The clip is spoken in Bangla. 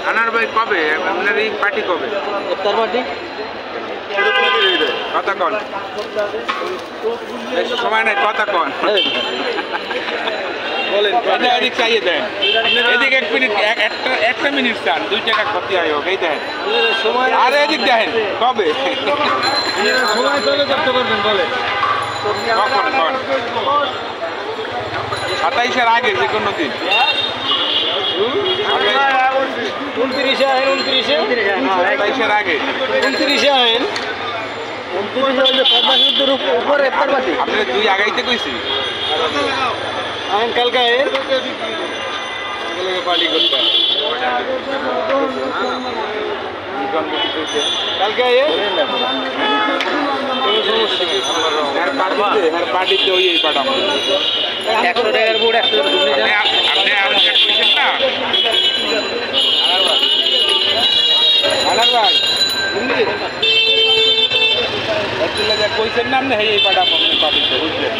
আনার ভাই কবে আপনার এই পার্টি কবে ইফতার পার্টি কথা কন বেশি সময় নাই কথা কন বলেন এদিক চাইয়ে দেন এদিকে 1 মিনিট একটা মিনিট চান 2 টাকা ক্ষতি হয় হোক এই দেন আর এদিক দেখেন কবে সময় চলে করতে পারবেন বলে কখন কন 27-এর আগে যে কোনো দিন 29-এ আহেন 27-এর আগে 29-এ আহেন 29-এর উপরে ইফতার পার্টি আপনি 2 আগাইতে কইছি আহেন কালকে আহেন পার্টি করতে কালকে আহেন পার্টিতে ওই পাঠাবো 100 টাকার বুট 100 টাকা ঘুরে যান আপনি আমাকে কইছেন না আনার ভাই কইছেন না আপনি এই পাঠাবো পার্টিতে বুঝলেন